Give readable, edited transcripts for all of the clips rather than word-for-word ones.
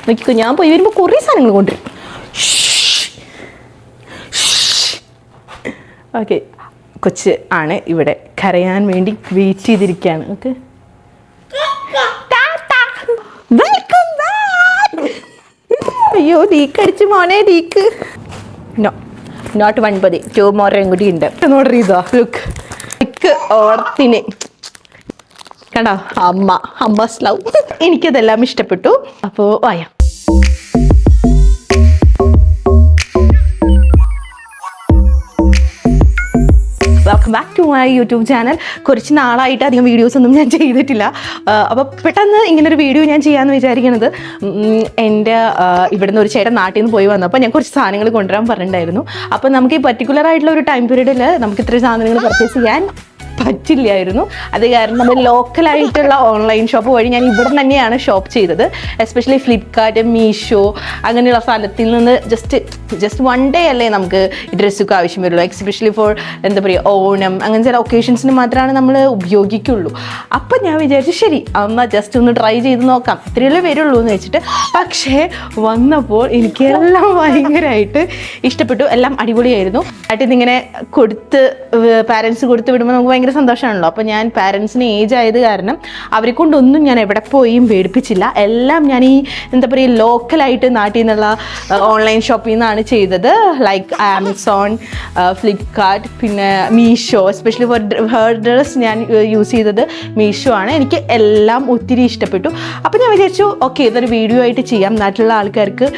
നോക്കിക്കോ, ഞാൻ പോയി വരുമ്പോൾ കുറേ സാധനങ്ങൾ കൊണ്ടുവരും. ഓക്കെ, കൊച്ച് ആണ് ഇവിടെ കരയാൻ വേണ്ടി വെയിറ്റ് ചെയ്തിരിക്കുകയാണ്. Okay, welcome back. അയ്യോ, ലീക്ക് അടിച്ചു മോനെ, ലീക്ക്. നോ, നോട്ട് 1 2 മോറും കൂടി ഉണ്ട്. ഓർഡർ ചെയ്തോ? ലുക്ക് ഓർത്തിന് കണ്ടോ, അമ്മ സ്ലൗ. എനിക്കതെല്ലാം ഇഷ്ടപ്പെട്ടു. അപ്പോൾ വായ. Welcome back to my YouTube channel. കുറച്ച് നാളായിട്ട് അധികം വീഡിയോസൊന്നും ഞാൻ ചെയ്തിട്ടില്ല. അപ്പോൾ പെട്ടെന്ന് ഇങ്ങനൊരു വീഡിയോ ഞാൻ ചെയ്യാമെന്ന് വിചാരിക്കുന്നത്, എൻ്റെ ഇവിടുന്ന് ഒരു ചേട്ടൻ നാട്ടിൽ നിന്ന് പോയി വന്നപ്പോൾ ഞാൻ കുറച്ച് സാധനങ്ങൾ കൊണ്ടുവരാൻ പറഞ്ഞിട്ടുണ്ടായിരുന്നു. അപ്പോൾ നമുക്ക് ഈ പർട്ടിക്കുലർ ആയിട്ടുള്ള ഒരു ടൈം പീരീഡിൽ നമുക്ക് ഇത്രയും സാധനങ്ങൾ പർച്ചേസ് ചെയ്യാൻ പറ്റില്ലായിരുന്നു. അത് കാരണം നമ്മൾ ലോക്കലായിട്ടുള്ള ഓൺലൈൻ ഷോപ്പ് വഴി ഞാൻ ഇവിടെ തന്നെയാണ് ഷോപ്പ് ചെയ്തത്. എസ്പെഷ്യലി ഫ്ലിപ്കാർട്ട്, മീഷോ അങ്ങനെയുള്ള സ്ഥലത്തിൽ നിന്ന് ജസ്റ്റ് 1 ഡേ അല്ലേ നമുക്ക് ഈ ഡ്രസ്സൊക്കെ ആവശ്യം വരുള്ളൂ. എസ്പെഷ്യലി ഫോർ എന്താ പറയുക, ഓണം അങ്ങനെ ചില ഒക്കേഷൻസിന് മാത്രമാണ് നമ്മൾ ഉപയോഗിക്കുള്ളൂ. അപ്പം ഞാൻ വിചാരിച്ചു ശരി അമ്മ ജസ്റ്റ് ഒന്ന് ട്രൈ ചെയ്ത് നോക്കാം, ഇത്രയല്ലേ വരുള്ളൂ എന്ന് വെച്ചിട്ട്. പക്ഷേ വന്നപ്പോൾ എനിക്ക് എല്ലാം ഭയങ്കരമായിട്ട് ഇഷ്ടപ്പെട്ടു. എല്ലാം അടിപൊളിയായിരുന്നു. ഇതിങ്ങനെ പാരൻസ് കൊടുത്ത് വിടുമ്പോൾ നമുക്ക് ഭയങ്കര സന്തോഷമാണല്ലോ. അപ്പോൾ ഞാൻ പാരൻസിന് ഏജ് ആയത് കാരണം അവരെ കൊണ്ടൊന്നും ഞാൻ എവിടെ പോയും മേടിപ്പിച്ചില്ല. എല്ലാം ഞാൻ ഈ എന്താ പറയുക ലോക്കലായിട്ട് നാട്ടിൽ നിന്നുള്ള ഓൺലൈൻ ഷോപ്പിൽ നിന്നാണ് ചെയ്തത്. ലൈക്ക് ആമസോൺ, ഫ്ലിപ്കാർട്ട്, പിന്നെ Meesho. Especially for hair dress ഞാൻ യൂസ് ചെയ്തത് മീഷോ ആണ്. എനിക്ക് എല്ലാം ഒത്തിരി ഇഷ്ടപ്പെട്ടു. അപ്പോൾ ഞാൻ വിചാരിച്ചു ഓക്കെ, ഇതൊരു വീഡിയോ ആയിട്ട് ചെയ്യാം, നാട്ടിലുള്ള ആൾക്കാർക്ക്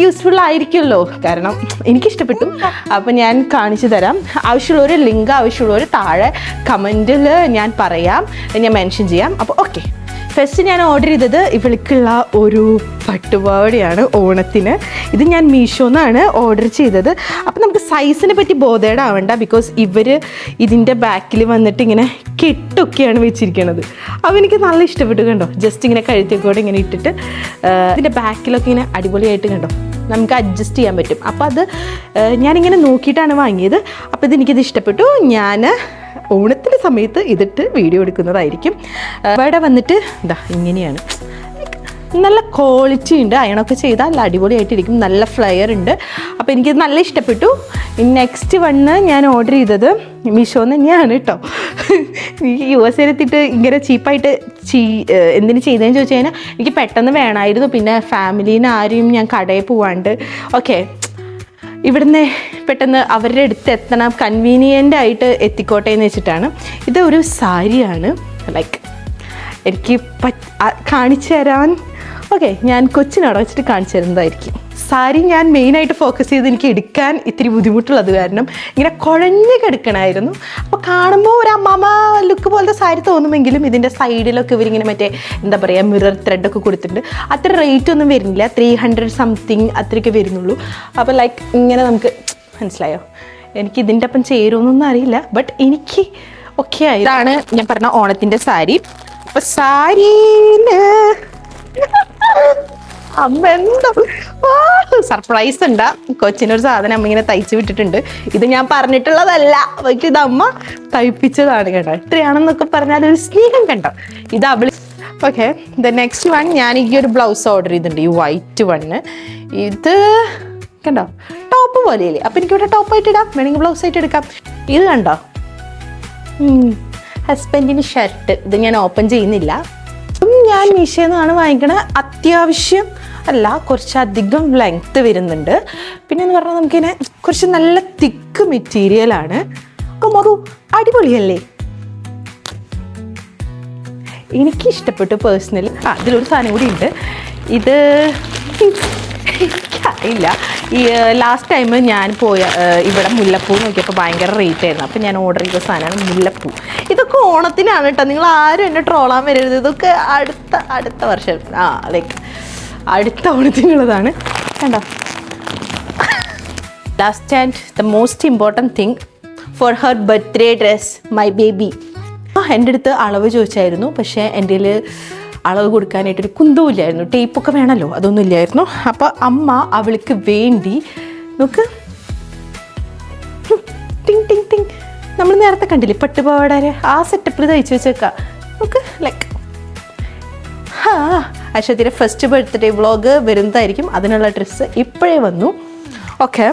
യൂസ്ഫുൾ ആയിരിക്കുമല്ലോ, കാരണം എനിക്കിഷ്ടപ്പെട്ടു. അപ്പോൾ ഞാൻ കാണിച്ചു തരാം. ആവശ്യമുള്ളവർ ലിങ്ക് ആവശ്യമുള്ളവർ താഴെ കമൻറ്റിൽ ഞാൻ പറയാം, ഞാൻ മെൻഷൻ ചെയ്യാം. അപ്പോൾ ഓക്കെ, ഫസ്റ്റ് ഞാൻ ഓർഡർ ചെയ്തത് ഇവൾക്കുള്ള ഒരു പട്ടുപാവാടയാണ് ഓണത്തിന്. ഇത് ഞാൻ മീഷോന്നാണ് ഓർഡർ ചെയ്തത്. അപ്പോൾ നമുക്ക് സൈസിനെ പറ്റി ബോധേഡാവണ്ട, ബിക്കോസ് ഇവർ ഇതിൻ്റെ ബാക്കിൽ വന്നിട്ട് ഇങ്ങനെ കെട്ടൊക്കെയാണ് വെച്ചിരിക്കുന്നത്. അപ്പോൾ എനിക്ക് നല്ല ഇഷ്ടപ്പെട്ടു. കണ്ടോ, ജസ്റ്റ് ഇങ്ങനെ കഴുത്തിക്കൂടെ ഇങ്ങനെ ഇട്ടിട്ട് ഇതിൻ്റെ ബാക്കിലൊക്കെ ഇങ്ങനെ അടിപൊളിയായിട്ട് കണ്ടോ നമുക്ക് അഡ്ജസ്റ്റ് ചെയ്യാൻ പറ്റും. അപ്പോൾ അത് ഞാനിങ്ങനെ നോക്കിയിട്ടാണ് വാങ്ങിയത്. അപ്പോൾ ഇതെനിക്കിത് ഇഷ്ടപ്പെട്ടു. ഞാൻ ഓണത്തിൻ്റെ സമയത്ത് ഇതിട്ട് വീഡിയോ എടുക്കുന്നതായിരിക്കും. ഇവിടെ വന്നിട്ട് ഇതാ ഇങ്ങനെയാണ്, നല്ല ക്വാളിറ്റി ഉണ്ട്. അയണൊക്കെ ചെയ്താൽ നല്ല അടിപൊളിയായിട്ടിരിക്കും. നല്ല ഫ്ലെയർ ഉണ്ട്. അപ്പോൾ എനിക്കിത് നല്ല ഇഷ്ടപ്പെട്ടു. നെക്സ്റ്റ് വണ്ണ് ഞാൻ ഓർഡർ ചെയ്തത് മീഷോന്ന് തന്നെയാണ് കേട്ടോ. US എത്തിയിട്ട് ഇങ്ങനെ ചീപ്പായിട്ട് എന്തിനു ചെയ്തതെന്ന് ചോദിച്ചു കഴിഞ്ഞാൽ എനിക്ക് പെട്ടെന്ന് വേണമായിരുന്നു. പിന്നെ ഫാമിലീനെ ആരെയും ഞാൻ കടയിൽ പോവാണ്ട് ഓക്കെ ഇവിടുന്ന് പെട്ടെന്ന് അവരുടെ അടുത്ത് എത്തണം, കൺവീനിയൻ്റ് ആയിട്ട് എത്തിക്കോട്ടെ എന്ന് വെച്ചിട്ടാണ്. ഇതൊരു സാരിയാണ്. ലൈക്ക് എനിക്ക് കാണിച്ചു തരാൻ ഓക്കെ, ഞാൻ കൊച്ചിനവിടെ വെച്ചിട്ട് കാണിച്ചു തരുന്നതായിരിക്കും. സാരി ഞാൻ മെയിനായിട്ട് ഫോക്കസ് ചെയ്ത് എനിക്ക് എടുക്കാൻ ഇത്തിരി ബുദ്ധിമുട്ടുള്ളത് കാരണം ഇങ്ങനെ കുഴഞ്ഞ് കിടക്കണമായിരുന്നു. അപ്പോൾ കാണുമ്പോൾ ഒരു അമ്മാമ ലുക്ക് പോലത്തെ സാരി തോന്നുമെങ്കിലും ഇതിൻ്റെ സൈഡിലൊക്കെ ഇവരിങ്ങനെ മറ്റേ എന്താ പറയുക മിറർ ത്രെഡൊക്കെ കൊടുത്തിട്ടുണ്ട്. അത്ര റേറ്റ് ഒന്നും വരുന്നില്ല, 300 സംതിങ് അത്രയൊക്കെ വരുന്നുള്ളൂ. അപ്പോൾ ലൈക്ക് ഇങ്ങനെ നമുക്ക് മനസ്സിലായോ, എനിക്ക് ഇതിൻ്റെ ഒപ്പം ചേരുമെന്നൊന്നും അറിയില്ല, ബട്ട് എനിക്ക് ഓക്കെ ആയി. ഇതാണ് ഞാൻ പറഞ്ഞ ഓണത്തിൻ്റെ സാരി. അപ്പോൾ സാരിയിൽ അമ്മ എന്തോ സർപ്രൈസ് ഉണ്ടാ, കൊച്ചിനൊരു സാധനം അമ്മ ഇങ്ങനെ തയ്ച്ച് വിട്ടിട്ടുണ്ട്. ഇത് ഞാൻ പറഞ്ഞിട്ടുള്ളതല്ല, പക്ഷെ ഇത് അമ്മ തയ്പ്പിച്ചതാണ് കേട്ടോ. എത്രയാണെന്നൊക്കെ പറഞ്ഞാൽ ഒരു സ്നേഹം കണ്ടോ. ഇത് അവള് ഓക്കെ. നെക്സ്റ്റ് വൺ ഞാൻ ഈ ഒരു ബ്ലൗസ് ഓർഡർ ചെയ്തിട്ടുണ്ട്, ഈ വൈറ്റ് വണ്ണ്. ഇത് കണ്ടോ ടോപ്പ് പോലെയല്ലേ, അപ്പം എനിക്കിവിടെ ടോപ്പായിട്ട് ഇടാം, വേണമെങ്കിൽ ബ്ലൗസ് ആയിട്ട് എടുക്കാം. ഇത് കണ്ടോ ഹസ്ബൻഡിന് ഷർട്ട്. ഇത് ഞാൻ ഓപ്പൺ ചെയ്യുന്നില്ല. ഞാൻ മീഷോയിൽ നിന്നാണ് വാങ്ങിക്കണത്. അത്യാവശ്യം അല്ല, കുറച്ചധികം ലെങ്ത്ത് വരുന്നുണ്ട്. പിന്നെ എന്ന് പറഞ്ഞാൽ നമുക്കിങ്ങനെ കുറച്ച് നല്ല തിക്ക് മെറ്റീരിയലാണ്. അപ്പം അത് അടിപൊളിയല്ലേ, എനിക്കിഷ്ടപ്പെട്ടു പേഴ്സണലി. ഇതിലൊരു സാധനം കൂടി ഉണ്ട്. ഇത് എനിക്കറിയില്ല, ഈ ലാസ്റ്റ് ടൈം ഞാൻ ഇവിടെ മുല്ലപ്പൂ നോക്കിയപ്പോൾ ഭയങ്കര റേറ്റ് ആയിരുന്നു. അപ്പോൾ ഞാൻ ഓർഡർ ചെയ്ത സാധനമാണ് മുല്ലപ്പൂ. ഇതൊക്കെ ഓണത്തിനാണ് കേട്ടോ, നിങ്ങൾ ആരും എന്നെ ട്രോളാൻ വരരുത്. ഇതൊക്കെ അടുത്ത വർഷം ലൈക്ക് അടുത്ത ഓണത്തിനുള്ളതാണ്. കണ്ടോ, last and the most important thing for her birthday dress, my baby. എൻ്റെ അടുത്ത് അളവ് ചോദിച്ചായിരുന്നു, പക്ഷേ എൻ്റെ അളവ് കൊടുക്കാനായിട്ടൊരു കുന്തവുമില്ലായിരുന്നു. ടേപ്പൊക്കെ വേണമല്ലോ, അതൊന്നും ഇല്ലായിരുന്നു. അപ്പോൾ അമ്മ അവൾക്ക് വേണ്ടി നോക്ക്, ടിങ് ടിങ് ടിങ്, നമ്മൾ നേരത്തെ കണ്ടില്ലേ പട്ടുപാവാട, ആ സെറ്റപ്പിൽ തയ്ച്ച് വെച്ചേക്കാം. നമുക്ക് ലൈക്ക് അശ്വതിയുടെ ഫസ്റ്റ് ബർത്ത്ഡേ വ്ളോഗ് വരുന്നതായിരിക്കും. അതിനുള്ള ഡ്രസ്സ് ഇപ്പോഴേ വന്നു. ഓക്കെ,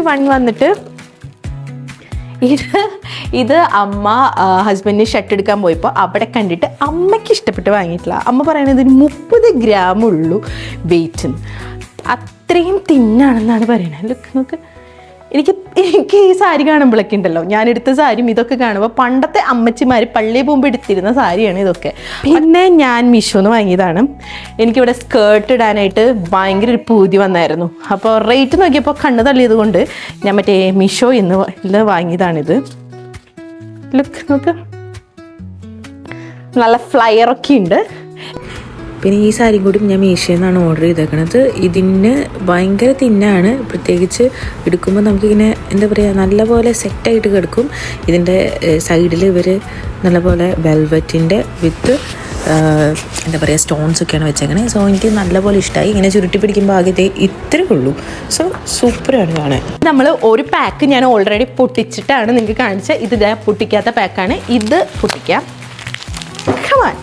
വൺ വന്നിട്ട് ഇത് അമ്മ ഹസ്ബൻഡിന് ഷർട്ട് എടുക്കാൻ പോയപ്പോൾ അവിടെ കണ്ടിട്ട് അമ്മയ്ക്ക് ഇഷ്ടപ്പെട്ട് വാങ്ങിയിട്ടില്ല. അമ്മ പറയണത് ഇതിന് 30 ഗ്രാമുള്ളൂ വെയിറ്റ്. അത്രയും തിന്നാണെന്നാണ് പറയുന്നത്. ലുക്ക് നോക്ക്. എനിക്ക് ഈ സാരി കാണുമ്പോഴൊക്കെ ഉണ്ടല്ലോ, ഞാൻ എടുത്ത സാരിയും ഇതൊക്കെ കാണുമ്പോൾ പണ്ടത്തെ അമ്മച്ചിമാർ പള്ളിയിൽ പോകുമ്പോൾ എടുത്തിരുന്ന സാരിയാണ് ഇതൊക്കെ. പിന്നെ ഞാൻ മീഷോന്ന് വാങ്ങിയതാണ്. എനിക്കിവിടെ സ്കേർട്ട് ഇടാനായിട്ട് ഭയങ്കര ഒരു പൂതി വന്നായിരുന്നു. അപ്പോൾ റേറ്റ് നോക്കിയപ്പോൾ കണ്ണ് തള്ളിയത് കൊണ്ട് ഞാൻ മറ്റേ മീഷോ എന്ന് വാങ്ങിയതാണിത്. ലുക്ക് നോക്ക്, നല്ല ഫ്ലയറൊക്കെ ഉണ്ട്. പിന്നെ ഈ സാരി കൂടി ഞാൻ മീഷോയിൽ നിന്നാണ് ഓർഡർ ചെയ്തേക്കണത്. ഇതിന് ഭയങ്കര തിന്നാണ്, പ്രത്യേകിച്ച് എടുക്കുമ്പോൾ നമുക്കിങ്ങനെ എന്താ പറയുക നല്ലപോലെ സെറ്റായിട്ട് കിടക്കും. ഇതിൻ്റെ സൈഡിൽ ഇവർ നല്ലപോലെ വെൽവെറ്റിൻ്റെ വിത്ത് എന്താ പറയുക സ്റ്റോൺസ് ഒക്കെയാണ് വെച്ചേക്കണേ. സോ എനിക്ക് നല്ലപോലെ ഇഷ്ടമായി. ഇങ്ങനെ ചുരുട്ടി പിടിക്കുമ്പോൾ ആകെ ഇത്രയേ ഉള്ളൂ. സോ സൂപ്പറാണ് കാണാൻ. നമ്മൾ ഒരു പാക്ക് ഞാൻ ഓൾറെഡി പൊട്ടിച്ചിട്ടാണ് നിങ്ങൾക്ക് കാണിച്ചത്. ഇത് ഞാൻ പൊട്ടിക്കാത്ത പാക്കാണ്. ഇത് പൊട്ടിക്കാം. കമാൻ.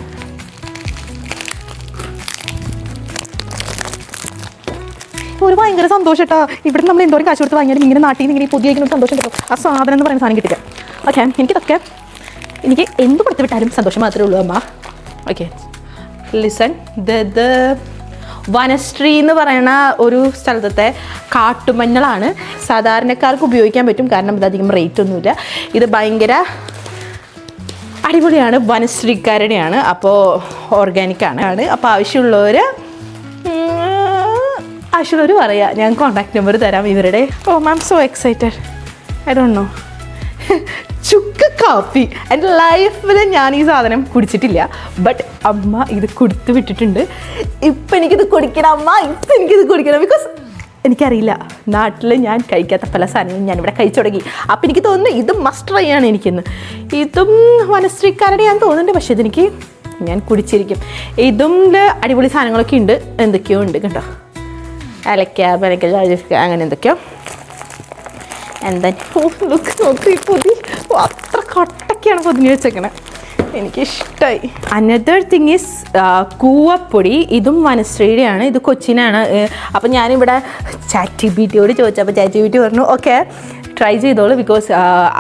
ഒരു ഭയങ്കര സന്തോഷം കേട്ടോ. ഇവിടെ നമ്മൾ എന്തോരം കാശ് കൊടുത്ത് വാങ്ങിയാലും ഇങ്ങനെ നാട്ടിൽ നിന്ന് ഇങ്ങനെ പുതിയ സന്തോഷം കിട്ടും. ആ സാധനം എന്ന് പറയുന്ന സാധനം കിട്ടില്ല. ഓക്കെ, എനിക്കിതൊക്കെ എനിക്ക് എന്ത് കൊടുത്തു വിട്ടാലും സന്തോഷം മാത്രമേ ഉള്ളൂ അമ്മ. Okay, listen. ഇത് വനശ്രീ എന്ന് പറയുന്ന ഒരു സ്ഥലത്തെ കാട്ടുമഞ്ഞളാണ്. സാധാരണക്കാർക്ക് ഉപയോഗിക്കാൻ പറ്റും, കാരണം ഇതധികം റേറ്റ് ഒന്നുമില്ല. ഇത് ഭയങ്കര അടിപൊളിയാണ്. വനശ്രീക്കാരുടെയാണ്, അപ്പോൾ ഓർഗാനിക്കാണ്. അപ്പോൾ ആവശ്യമുള്ളവർ പറയാം. ഞാൻ കോൺടാക്ട് നമ്പർ തരാം ഇവരുടെ. Oh ma'am, so excited. I don't know. ചുക്ക് കാപ്പി എൻ്റെ ലൈഫിൽ ഞാൻ ഈ സാധനം കുടിച്ചിട്ടില്ല. ബട്ട് അമ്മ ഇത് കൊടുത്തു വിട്ടിട്ടുണ്ട്. ഇപ്പം എനിക്കിത് കുടിക്കണം അമ്മ, ഇപ്പം എനിക്കിത് കുടിക്കണം. ബിക്കോസ് എനിക്കറിയില്ല, നാട്ടിൽ ഞാൻ കഴിക്കാത്ത പല സാധനങ്ങളും ഞാനിവിടെ കഴിച്ചു തുടങ്ങി. അപ്പം എനിക്ക് തോന്നുന്നു ഇത് മസ്റ്റ് ട്രൈ ആണ് എനിക്കിന്ന്. ഇതും വനശ്രീക്കാരുടെ ഞാൻ തോന്നുന്നുണ്ട്, പക്ഷേ ഇതെനിക്ക് ഞാൻ കുടിച്ചിരിക്കും. ഇതും അടിപൊളി സാധനങ്ങളൊക്കെ ഉണ്ട്, എന്തൊക്കെയോ ഉണ്ട് കേട്ടോ. അലക്ക അങ്ങനെ എന്തൊക്കെയോ. എന്താ ലുക്ക് നോക്കി പൊതി അത്ര കട്ടൊക്കെയാണ് പൊതിഞ്ഞ് വെച്ചേക്കണേ. എനിക്കിഷ്ടമായി. അനദർ തിങ് ഈസ് കൂവപ്പൊടി. ഇതും വനശ്രീയുടെയാണ്. ഇത് കൊച്ചിനാണ്. അപ്പം ഞാനിവിടെ ChatGPT ചോദിച്ചപ്പോൾ ChatGPT പറഞ്ഞു ഓക്കെ ട്രൈ ചെയ്തോളൂ. ബിക്കോസ്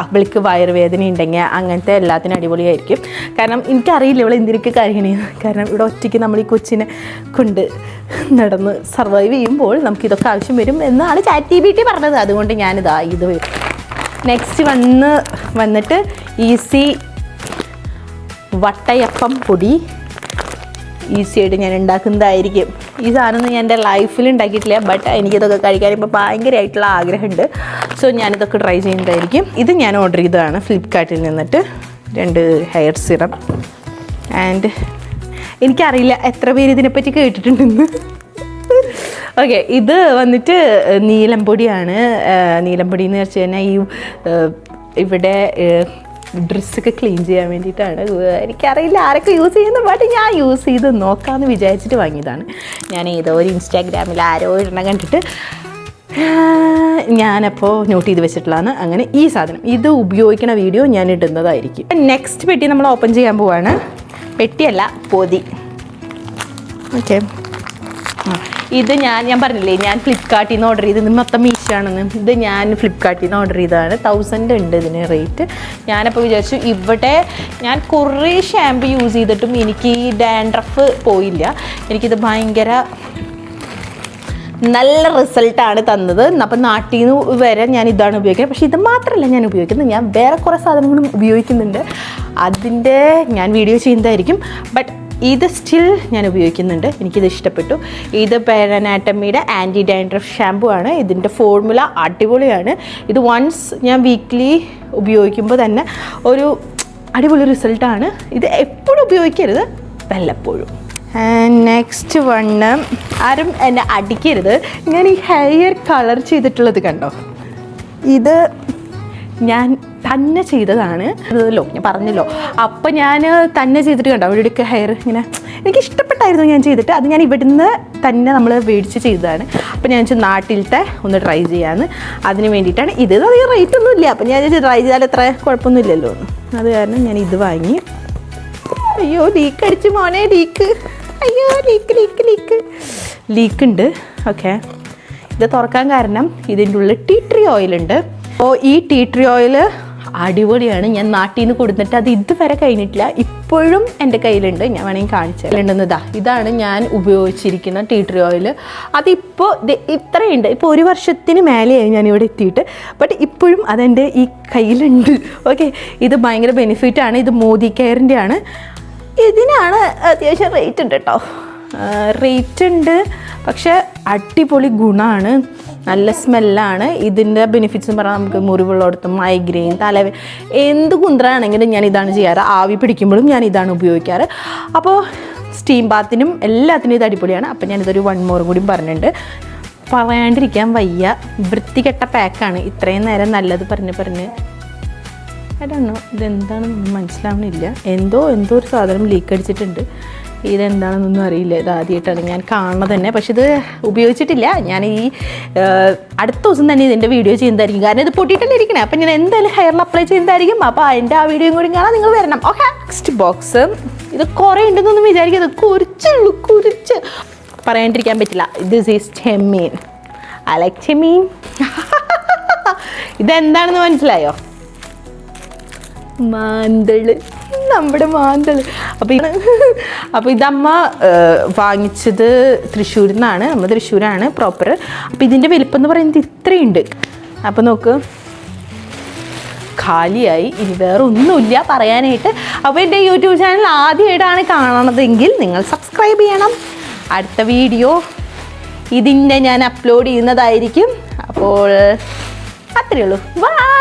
അവൾക്ക് വയറുവേദന ഉണ്ടെങ്കിൽ അങ്ങനത്തെ എല്ലാത്തിനും അടിപൊളിയായിരിക്കും. കാരണം എനിക്കറിയില്ല ഇവിടെ എന്തിനൊക്കെ കാര്യമാണ്. കാരണം ഇവിടെ ഒറ്റയ്ക്ക് നമ്മൾ ഈ കൊച്ചിനെ കൊണ്ട് നടന്ന് സർവൈവ് ചെയ്യുമ്പോൾ നമുക്കിതൊക്കെ ആവശ്യം വരും എന്നാണ് ChatGPT പറഞ്ഞത്. അതുകൊണ്ട് ഞാനിതാ ഇത് വരും. നെക്സ്റ്റ് വന്നിട്ട് ഈസി വട്ടയപ്പം പൊടി. ഈസിയായിട്ട് ഞാൻ ഉണ്ടാക്കുന്നതായിരിക്കും. ഈ സാധനമൊന്നും ഞാൻ എൻ്റെ ലൈഫിൽ ഉണ്ടാക്കിയിട്ടില്ല. ബട്ട് എനിക്കിതൊക്കെ കഴിക്കാൻ ഇപ്പോൾ ഭയങ്കരമായിട്ടുള്ള ആഗ്രഹമുണ്ട്. സോ ഞാനിതൊക്കെ ട്രൈ ചെയ്യുന്നതായിരിക്കും. ഇത് ഞാൻ ഓർഡർ ചെയ്തതാണ് ഫ്ലിപ്കാർട്ടിൽ നിന്നിട്ട്. 2 ഹെയർ സിറം. ആൻഡ് എനിക്കറിയില്ല എത്ര പേര് ഇതിനെപ്പറ്റി കേട്ടിട്ടുണ്ടെന്ന്. ഓക്കെ, ഇത് വന്നിട്ട് നീലംപൊടിയാണ്. നീലംപൊടി എന്ന് വെച്ച് കഴിഞ്ഞാൽ ഇവിടെ ഡ്രസ്സൊക്കെ ക്ലീൻ ചെയ്യാൻ വേണ്ടിയിട്ടാണ്. എനിക്കറിയില്ല ആരൊക്കെ യൂസ് ചെയ്യുന്ന, ബട്ട് ഞാൻ യൂസ് ചെയ്ത് നോക്കാമെന്ന് വിചാരിച്ചിട്ട് വാങ്ങിയതാണ്. ഞാൻ ഏതോ ഒരു ഇൻസ്റ്റാഗ്രാമിൽ ആരോ ഇടണം കണ്ടിട്ട് ഞാനപ്പോൾ നോട്ട് ചെയ്ത് വെച്ചിട്ടുള്ളതാണ്. അങ്ങനെ ഈ സാധനം ഇത് ഉപയോഗിക്കുന്ന വീഡിയോ ഞാൻ ഇടുന്നതായിരിക്കും. നെക്സ്റ്റ് പെട്ടി നമ്മൾ ഓപ്പൺ ചെയ്യാൻ പോവാണ്. പെട്ടിയല്ല, പൊതി. ഓക്കെ, ഇത് ഞാൻ പറഞ്ഞില്ലേ ഞാൻ ഫ്ലിപ്കാർട്ടിൽ നിന്ന് ഓർഡർ ചെയ്തത്. മൊത്തം മീശോയാണെന്ന്. ഇത് ഞാൻ ഫ്ലിപ്കാർട്ടിൽ നിന്ന് ഓർഡർ ചെയ്തതാണ്. 1000 ഉണ്ട് ഇതിന് റേറ്റ്. ഞാനപ്പോൾ വിചാരിച്ചു ഇവിടെ ഞാൻ കുറേ ഷാമ്പു യൂസ് ചെയ്തിട്ടും എനിക്ക് ഈ ഡാൻഡ്രഫ് പോയില്ല. എനിക്കിത് ഭയങ്കര നല്ല റിസൾട്ടാണ് തന്നത്. അപ്പം നാട്ടിൽ നിന്ന് വരെ ഞാൻ ഇതാണ് ഉപയോഗിക്കുന്നത്. പക്ഷേ ഇത് മാത്രമല്ല ഞാൻ ഉപയോഗിക്കുന്നത്, ഞാൻ വേറെ കുറേ സാധനങ്ങളും ഉപയോഗിക്കുന്നുണ്ട്. അതിൻ്റെ ഞാൻ വീഡിയോ ചെയ്യുന്നതായിരിക്കും. ബട്ട് ഇത് സ്റ്റിൽ ഞാൻ ഉപയോഗിക്കുന്നുണ്ട്. എനിക്കിത് ഇഷ്ടപ്പെട്ടു. ഇത് പെരനാറ്റമിയുടെ ആൻറ്റി ഡാൻഡ്രഫ് ഷാമ്പു ആണ്. ഇതിൻ്റെ ഫോർമുല അടിപൊളിയാണ്. ഇത് വൺസ് ഞാൻ വീക്ക്ലി ഉപയോഗിക്കുമ്പോൾ തന്നെ ഒരു അടിപൊളി റിസൾട്ടാണ്. ഇത് എപ്പോഴും ഉപയോഗിക്കരുത്, വല്ലപ്പോഴും. നെക്സ്റ്റ് ആരും എന്നെ അടിക്കരുത്. ഞാൻ ഈ ഹെയർ കളർ ചെയ്തിട്ടുള്ളത് കണ്ടോ, ഇത് ഞാൻ തന്നെ ചെയ്തതാണ്. ഞാൻ പറഞ്ഞല്ലോ, അപ്പം ഞാൻ തന്നെ ചെയ്തിട്ട് കണ്ടോ അവിടെയൊക്കെ ഹെയർ ഇങ്ങനെ എനിക്ക് ഇഷ്ടപ്പെട്ടായിരുന്നു ഞാൻ ചെയ്തിട്ട്. അത് ഞാൻ ഇവിടുന്ന് തന്നെ നമ്മൾ മേടിച്ച് ചെയ്തതാണ്. അപ്പം ഞാൻ നാട്ടിലത്തെ ഒന്ന് ട്രൈ ചെയ്യാമെന്ന്. അതിന് വേണ്ടിയിട്ടാണ്. ഇത് അധികം റേറ്റ് ഒന്നും ഇല്ല. അപ്പം ഞാൻ ട്രൈ ചെയ്താൽ എത്ര കുഴപ്പമൊന്നുമില്ലല്ലോ. അത് കാരണം ഞാൻ ഇത് വാങ്ങി. അയ്യോ, ലീക്ക് അടിച്ച് മോനെ, ലീക്ക്. അയ്യോ അയ്യോ ലീക്ക് ഉണ്ട്. ഓക്കെ, ഇത് തുറക്കാൻ കാരണം ഇതിൻ്റെ ഉള്ളിൽ ടീ ട്രീ ഓയിലുണ്ട്. അപ്പോൾ ഈ ടീ ട്രീ ഓയിൽ അടിപൊളിയാണ്. ഞാൻ നാട്ടിൽ നിന്ന് കൊടുത്തിട്ട് അത് ഇതുവരെ കഴിഞ്ഞിട്ടില്ല, ഇപ്പോഴും എൻ്റെ കയ്യിലുണ്ട്. ഞാൻ വേണമെങ്കിൽ കാണിച്ചിട്ടുണ്ടെന്ന്. ഇതാണ് ഞാൻ ഉപയോഗിച്ചിരിക്കുന്ന ടീ ട്രീ ഓയിൽ. അതിപ്പോൾ ഇത്രയുണ്ട്. ഇപ്പോൾ 1 വർഷത്തിന് മേലെയായി ഞാനിവിടെ എത്തിയിട്ട്, ബട്ട് ഇപ്പോഴും അതെൻ്റെ ഈ കയ്യിലുണ്ട്. ഓക്കെ, ഇത് ഭയങ്കര ബെനിഫിറ്റാണ്. ഇത് മോദി കെയറിൻ്റെ ആണ്. ഇതിനാണ് അത്യാവശ്യം റേറ്റ് ഉണ്ട് കേട്ടോ, റേറ്റ് ഉണ്ട്. പക്ഷേ അടിപൊളി ഗുണമാണ്, നല്ല സ്മെല്ലാണ്. ഇതിൻ്റെ ബെനിഫിറ്റ്സ് എന്ന് പറഞ്ഞാൽ നമുക്ക് മുറിവുള്ളടത്ത് മൈഗ്രെയിൻ, തലവേദന, എന്ത് കുന്ത്രാണെങ്കിലും ഞാൻ ഇതാണ് ചെയ്യാറ്. ആവി പിടിക്കുമ്പോഴും ഞാൻ ഇതാണ് ഉപയോഗിക്കാറ്. അപ്പോൾ സ്റ്റീം ബാത്തിനും എല്ലാത്തിനും ഇത് അടിപൊളിയാണ്. അപ്പോൾ ഞാനിതൊരു 1 more കൂടി പറഞ്ഞിട്ടുണ്ട്. പറയാണ്ടിരിക്കാൻ വയ്യ, വൃത്തികെട്ട പാക്കാണ്. ഇത്രയും നേരം നല്ലത് പറഞ്ഞ് അതാണോ ഇതെന്താണെന്ന് മനസ്സിലാവണില്ല. എന്തോ ഒരു സാധനം ലീക്ക് അടിച്ചിട്ടുണ്ട്. ഇതെന്താണെന്നൊന്നും അറിയില്ല. ഇത് ആദ്യമായിട്ടാണ് ഞാൻ കാണുന്നത് തന്നെ. പക്ഷെ ഇത് ഉപയോഗിച്ചിട്ടില്ല. ഞാൻ ഈ അടുത്ത ദിവസം തന്നെ ഇതിൻ്റെ വീഡിയോ ചെയ്യുന്നതായിരിക്കും. കാരണം ഇത് പൊട്ടിയിട്ടല്ലേ ഇരിക്കണേ. അപ്പം ഞാൻ എന്തായാലും ഹെയറിൽ അപ്ലൈ ചെയ്യുന്നതായിരിക്കും. അപ്പോൾ അതിൻ്റെ ആ വീഡിയോയും കൂടി കാണാൻ നിങ്ങൾ വരണം. Okay, next box. ഇത് കുറേ ഉണ്ടെന്നൊന്നും വിചാരിക്കുന്നത്, കുറിച്ച് പറയാണ്ടിരിക്കാൻ പറ്റില്ല. This is Chemmeen. I like ചെമ്മീൻ. ഇതെന്താണെന്ന് മനസ്സിലായോ? മാന്തള്, നമ്മുടെ മാന്തള്. അപ്പോൾ ഇതമ്മ വാങ്ങിച്ചത് തൃശ്ശൂരിൽ നിന്നാണ്. നമ്മൾ തൃശ്ശൂരാണ് പ്രോപ്പർ. അപ്പോൾ ഇതിൻ്റെ വലിപ്പം എന്ന് പറയുന്നത് ഇത്രയുണ്ട്. അപ്പോൾ നോക്ക്, ഖാലിയായി. ഇനി വേറെ ഒന്നുമില്ല പറയാനായിട്ട്. അപ്പോൾ എൻ്റെ യൂട്യൂബ് ചാനൽ ആദ്യമായിട്ടാണ് കാണണതെങ്കിൽ നിങ്ങൾ സബ്സ്ക്രൈബ് ചെയ്യണം. അടുത്ത വീഡിയോ ഇതിൻ്റെ ഞാൻ അപ്ലോഡ് ചെയ്യുന്നതായിരിക്കും. അപ്പോൾ അത്രയേ ഉള്ളൂ. ബൈ.